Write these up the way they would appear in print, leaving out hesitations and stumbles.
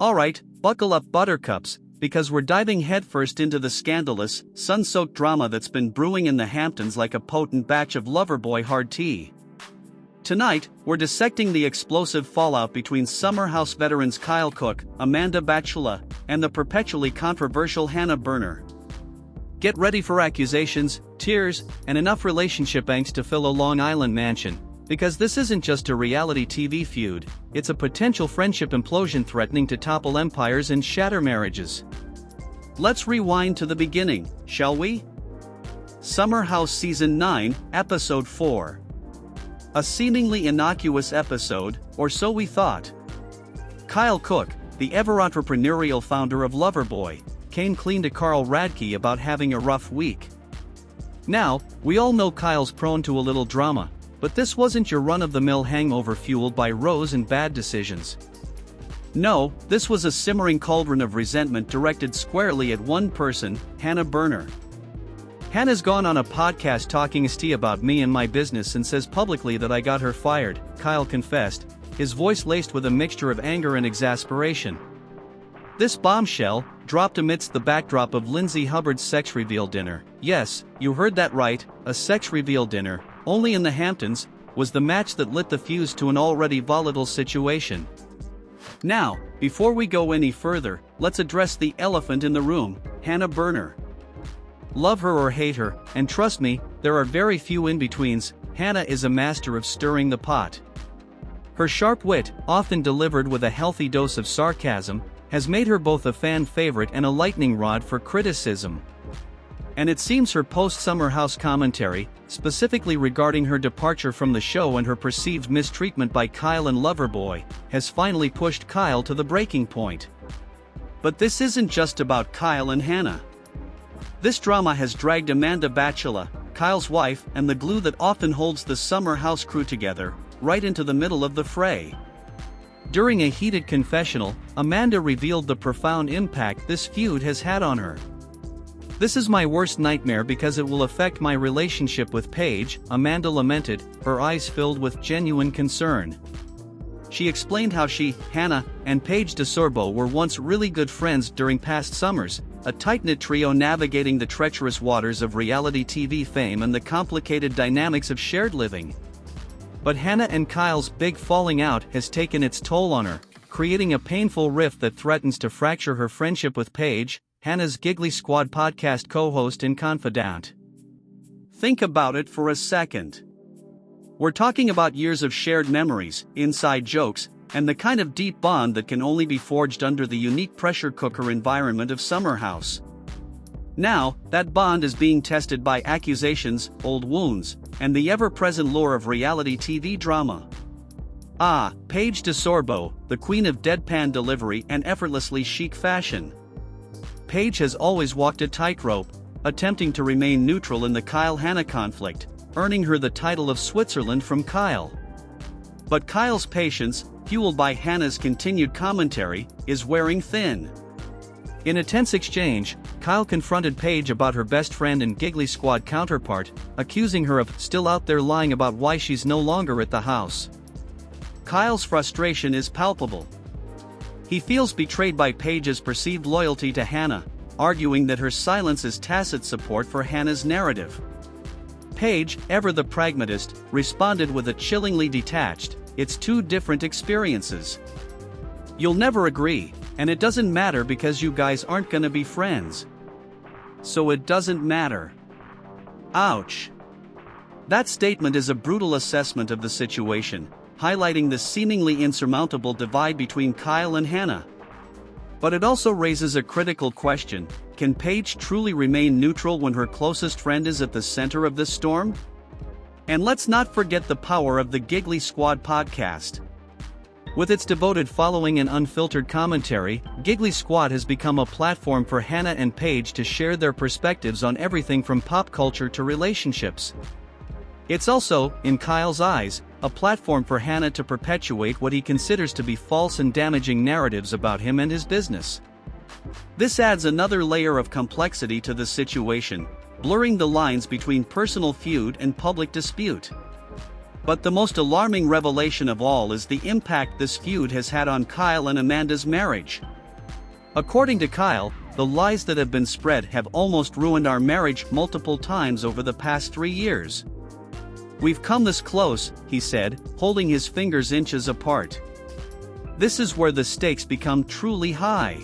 Alright, buckle up buttercups, because we're diving headfirst into the scandalous, sun-soaked drama that's been brewing in the Hamptons like a potent batch of Loverboy hard tea. Tonight, we're dissecting the explosive fallout between Summer House veterans Kyle Cooke, Amanda Batula, and the perpetually controversial Hannah Berner. Get ready for accusations, tears, and enough relationship angst to fill a Long Island mansion, because this isn't just a reality TV feud, it's a potential friendship implosion threatening to topple empires and shatter marriages. Let's rewind to the beginning, shall we? Summer House Season 9, Episode 4. A seemingly innocuous episode, or so we thought. Kyle Cooke, the ever-entrepreneurial founder of Loverboy, came clean to Carl Radke about having a rough week. Now, we all know Kyle's prone to a little drama, but this wasn't your run-of-the-mill hangover fueled by rose and bad decisions. No, this was a simmering cauldron of resentment directed squarely at one person, Hannah Berner. Hannah's gone on a podcast talking tea about me and my business and says publicly that I got her fired, Kyle confessed, his voice laced with a mixture of anger and exasperation. This bombshell, dropped amidst the backdrop of Lindsay Hubbard's sex reveal dinner, yes, you heard that right, a sex reveal dinner, only in the Hamptons, was the match that lit the fuse to an already volatile situation. Now, before we go any further, let's address the elephant in the room, Hannah Berner. Love her or hate her, and trust me, there are very few in-betweens, Hannah is a master of stirring the pot. Her sharp wit, often delivered with a healthy dose of sarcasm, has made her both a fan favorite and a lightning rod for criticism. And it seems her post-Summer House commentary, specifically regarding her departure from the show and her perceived mistreatment by Kyle and Loverboy, has finally pushed Kyle to the breaking point. But this isn't just about Kyle and Hannah. This drama has dragged Amanda Batula, Kyle's wife and the glue that often holds the Summer House crew together, right into the middle of the fray. During a heated confessional, Amanda revealed the profound impact this feud has had on her. "This is my worst nightmare because it will affect my relationship with Paige," Amanda lamented, her eyes filled with genuine concern. She explained how she, Hannah, and Paige DeSorbo were once really good friends during past summers, a tight-knit trio navigating the treacherous waters of reality TV fame and the complicated dynamics of shared living. But Hannah and Kyle's big falling out has taken its toll on her, creating a painful rift that threatens to fracture her friendship with Paige, Hannah's Giggly Squad podcast co-host and confidant. Think about it for a second. We're talking about years of shared memories, inside jokes, and the kind of deep bond that can only be forged under the unique pressure cooker environment of Summer House. Now, that bond is being tested by accusations, old wounds, and the ever-present lure of reality TV drama. Paige DeSorbo, the queen of deadpan delivery and effortlessly chic fashion. Paige has always walked a tightrope, attempting to remain neutral in the Kyle-Hannah conflict, earning her the title of Switzerland from Kyle. But Kyle's patience, fueled by Hannah's continued commentary, is wearing thin. In a tense exchange, Kyle confronted Paige about her best friend and Giggly Squad counterpart, accusing her of still out there lying about why she's no longer at the house. Kyle's frustration is palpable. He feels betrayed by Paige's perceived loyalty to Hannah, arguing that her silence is tacit support for Hannah's narrative. Paige, ever the pragmatist, responded with a chillingly detached, "It's two different experiences. You'll never agree, and it doesn't matter because you guys aren't gonna be friends. So it doesn't matter." Ouch. That statement is a brutal assessment of the situation, highlighting the seemingly insurmountable divide between Kyle and Hannah. But it also raises a critical question: can Paige truly remain neutral when her closest friend is at the center of this storm? And let's not forget the power of the Giggly Squad podcast. With its devoted following and unfiltered commentary, Giggly Squad has become a platform for Hannah and Paige to share their perspectives on everything from pop culture to relationships. It's also, in Kyle's eyes, a platform for Hannah to perpetuate what he considers to be false and damaging narratives about him and his business. This adds another layer of complexity to the situation, blurring the lines between personal feud and public dispute. But the most alarming revelation of all is the impact this feud has had on Kyle and Amanda's marriage. According to Kyle, the lies that have been spread have almost ruined our marriage multiple times over the past 3 years. "We've come this close," he said, holding his fingers inches apart. "This is where the stakes become truly high.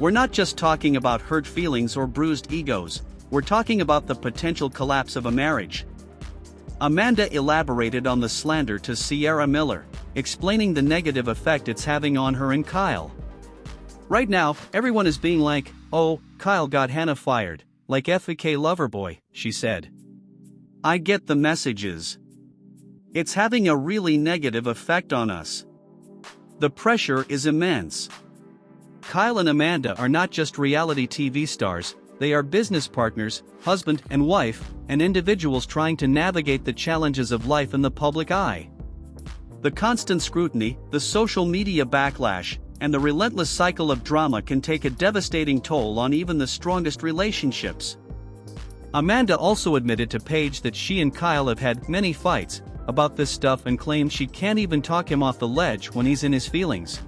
We're not just talking about hurt feelings or bruised egos, we're talking about the potential collapse of a marriage." Amanda elaborated on the slander to Sierra Miller, explaining the negative effect it's having on her and Kyle. "Right now, everyone is being like, 'Oh, Kyle got Hannah fired, like FK Loverboy,'" she said. "I get the messages. It's having a really negative effect on us. The pressure is immense." Kyle and Amanda are not just reality TV stars, they are business partners, husband and wife, and individuals trying to navigate the challenges of life in the public eye. The constant scrutiny, the social media backlash, and the relentless cycle of drama can take a devastating toll on even the strongest relationships. Amanda also admitted to Paige that she and Kyle have had many fights about this stuff and claims she can't even talk him off the ledge when he's in his feelings.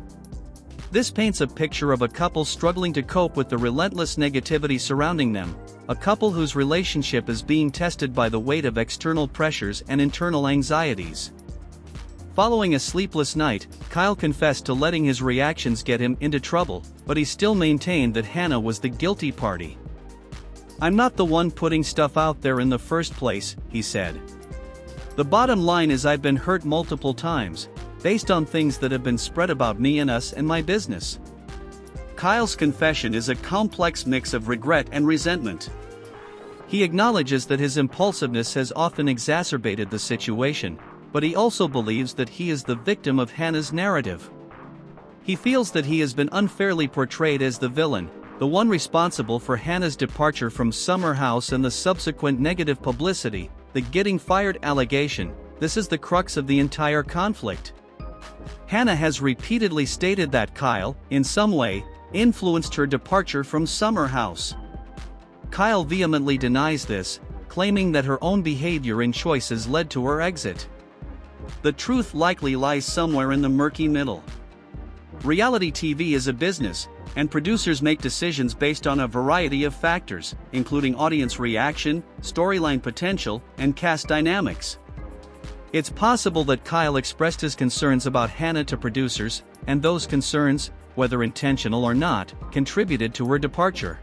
This paints a picture of a couple struggling to cope with the relentless negativity surrounding them, a couple whose relationship is being tested by the weight of external pressures and internal anxieties. Following a sleepless night, Kyle confessed to letting his reactions get him into trouble, but he still maintained that Hannah was the guilty party. "I'm not the one putting stuff out there in the first place," he said. "The bottom line is I've been hurt multiple times, based on things that have been spread about me and us and my business." Kyle's confession is a complex mix of regret and resentment. He acknowledges that his impulsiveness has often exacerbated the situation, but he also believes that he is the victim of Hannah's narrative. He feels that he has been unfairly portrayed as the villain, the one responsible for Hannah's departure from Summer House and the subsequent negative publicity, the getting fired allegation. This is the crux of the entire conflict. Hannah has repeatedly stated that Kyle, in some way, influenced her departure from Summer House. Kyle vehemently denies this, claiming that her own behavior and choices led to her exit. The truth likely lies somewhere in the murky middle. Reality TV is a business, and producers make decisions based on a variety of factors, including audience reaction, storyline potential, and cast dynamics. It's possible that Kyle expressed his concerns about Hannah to producers, and those concerns, whether intentional or not, contributed to her departure.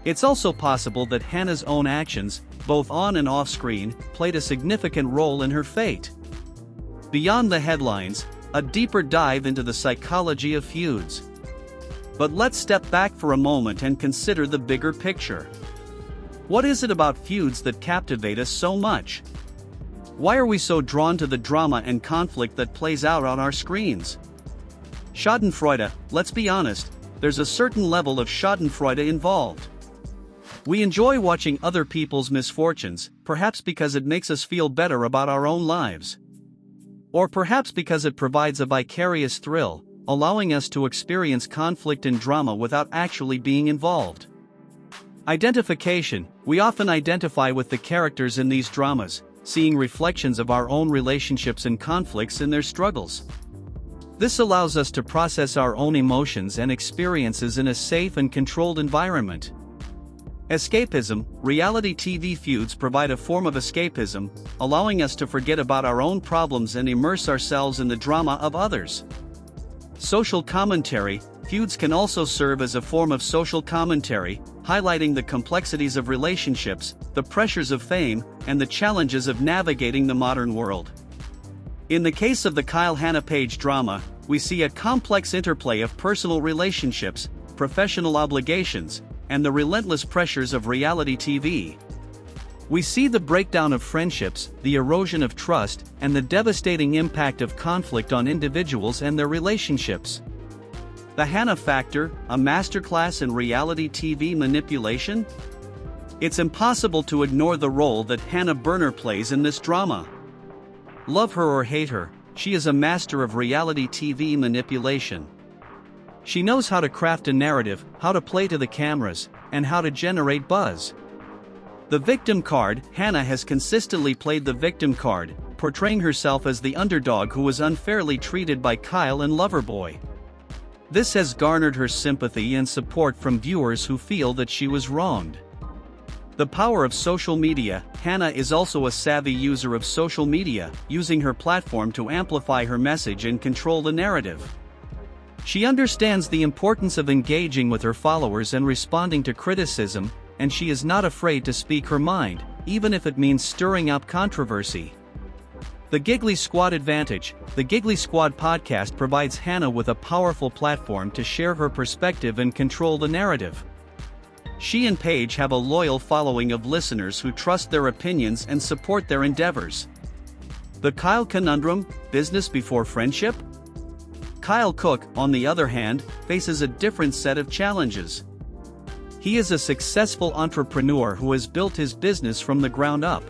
It's also possible that Hannah's own actions, both on and off screen, played a significant role in her fate. Beyond the headlines, a deeper dive into the psychology of feuds. But let's step back for a moment and consider the bigger picture. What is it about feuds that captivate us so much? Why are we so drawn to the drama and conflict that plays out on our screens? Schadenfreude, let's be honest, there's a certain level of schadenfreude involved. We enjoy watching other people's misfortunes, perhaps because it makes us feel better about our own lives. Or perhaps because it provides a vicarious thrill, allowing us to experience conflict and drama without actually being involved. Identification, we often identify with the characters in these dramas, seeing reflections of our own relationships and conflicts in their struggles. This allows us to process our own emotions and experiences in a safe and controlled environment. Escapism, reality TV feuds provide a form of escapism, allowing us to forget about our own problems and immerse ourselves in the drama of others. Social commentary, feuds can also serve as a form of social commentary, highlighting the complexities of relationships, the pressures of fame, and the challenges of navigating the modern world. In the case of the Kyle-Hannah Paige drama, we see a complex interplay of personal relationships, professional obligations, and the relentless pressures of reality TV. We see the breakdown of friendships, the erosion of trust, and the devastating impact of conflict on individuals and their relationships. The Hannah Factor, a masterclass in reality TV manipulation? It's impossible to ignore the role that Hannah Berner plays in this drama. Love her or hate her, she is a master of reality TV manipulation. She knows how to craft a narrative, how to play to the cameras, and how to generate buzz. The victim card, Hannah has consistently played the victim card, portraying herself as the underdog who was unfairly treated by Kyle and Loverboy. This has garnered her sympathy and support from viewers who feel that she was wronged. The power of social media. Hannah is also a savvy user of social media, using her platform to amplify her message and control the narrative. She understands the importance of engaging with her followers and responding to criticism, and she is not afraid to speak her mind, even if it means stirring up controversy. The Giggly Squad Advantage. The Giggly Squad podcast provides Hannah with a powerful platform to share her perspective and control the narrative. She and Paige have a loyal following of listeners who trust their opinions and support their endeavors. The Kyle Conundrum, business before friendship? Kyle Cooke, on the other hand, faces a different set of challenges. He is a successful entrepreneur who has built his business from the ground up.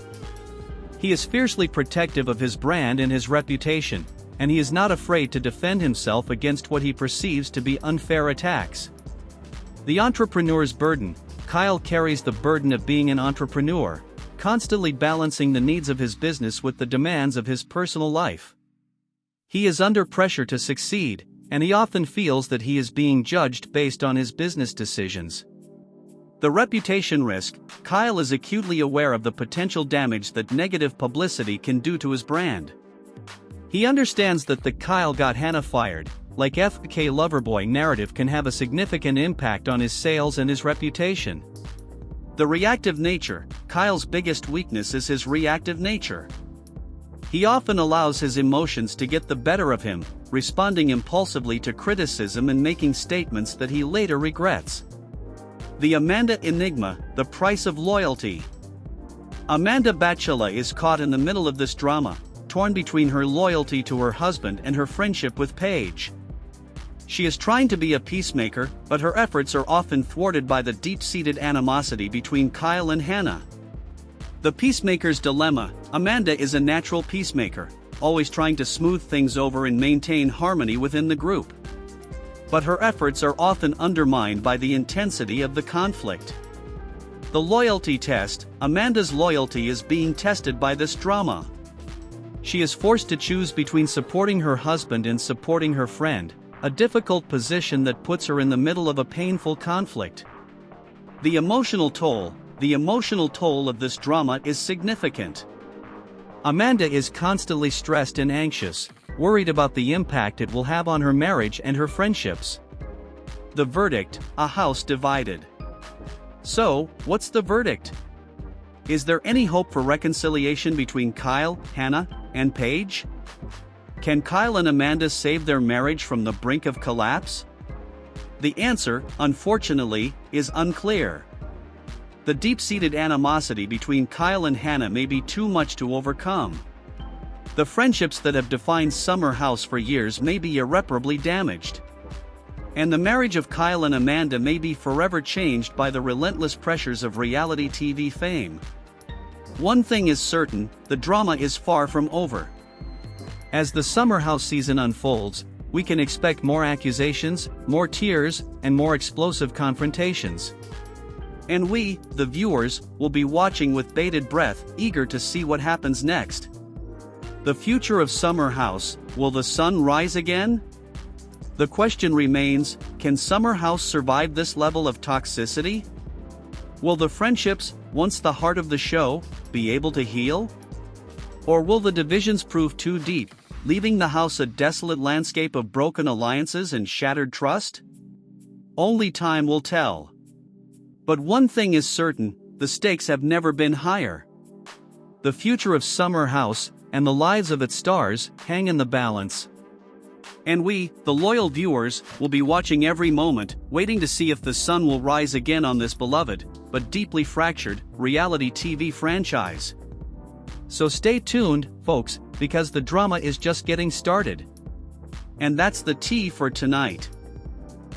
He is fiercely protective of his brand and his reputation, and he is not afraid to defend himself against what he perceives to be unfair attacks. The entrepreneur's burden. Kyle carries the burden of being an entrepreneur, constantly balancing the needs of his business with the demands of his personal life. He is under pressure to succeed, and he often feels that he is being judged based on his business decisions. The reputation risk. Kyle is acutely aware of the potential damage that negative publicity can do to his brand. He understands that the Kyle got Hannah fired, like FK Loverboy narrative can have a significant impact on his sales and his reputation. The reactive nature. Kyle's biggest weakness is his reactive nature. He often allows his emotions to get the better of him, responding impulsively to criticism and making statements that he later regrets. The Amanda Enigma, the price of loyalty. Amanda Batula is caught in the middle of this drama, torn between her loyalty to her husband and her friendship with Paige. She is trying to be a peacemaker, but her efforts are often thwarted by the deep-seated animosity between Kyle and Hannah. The peacemaker's dilemma. Amanda is a natural peacemaker, always trying to smooth things over and maintain harmony within the group. But her efforts are often undermined by the intensity of the conflict. The loyalty test. Amanda's loyalty is being tested by this drama. She is forced to choose between supporting her husband and supporting her friend, a difficult position that puts her in the middle of a painful conflict. The emotional toll. The emotional toll of this drama is significant. Amanda is constantly stressed and anxious, worried about the impact it will have on her marriage and her friendships. The verdict. A house divided. So, what's the verdict? Is there any hope for reconciliation between Kyle, Hannah, and Paige? Can Kyle and Amanda save their marriage from the brink of collapse? The answer, unfortunately, is unclear. The deep-seated animosity between Kyle and Hannah may be too much to overcome. The friendships that have defined Summer House for years may be irreparably damaged. And the marriage of Kyle and Amanda may be forever changed by the relentless pressures of reality TV fame. One thing is certain, the drama is far from over. As the Summer House season unfolds, we can expect more accusations, more tears, and more explosive confrontations. And we, the viewers, will be watching with bated breath, eager to see what happens next. The future of Summer House. Will the sun rise again? The question remains, can Summer House survive this level of toxicity? Will the friendships, once the heart of the show, be able to heal? Or will the divisions prove too deep, leaving the house a desolate landscape of broken alliances and shattered trust? Only time will tell. But one thing is certain, the stakes have never been higher. The future of Summer House, and the lives of its stars, hang in the balance. And we, the loyal viewers, will be watching every moment, waiting to see if the sun will rise again on this beloved, but deeply fractured, reality TV franchise. So stay tuned, folks, because the drama is just getting started. And that's the tea for tonight.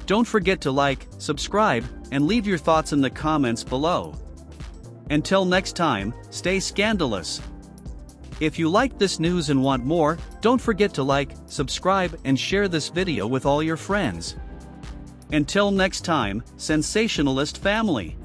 Don't forget to like, subscribe, and leave your thoughts in the comments below. Until next time, stay scandalous. If you liked this news and want more, don't forget to like, subscribe, and share this video with all your friends. Until next time, sensationalist family.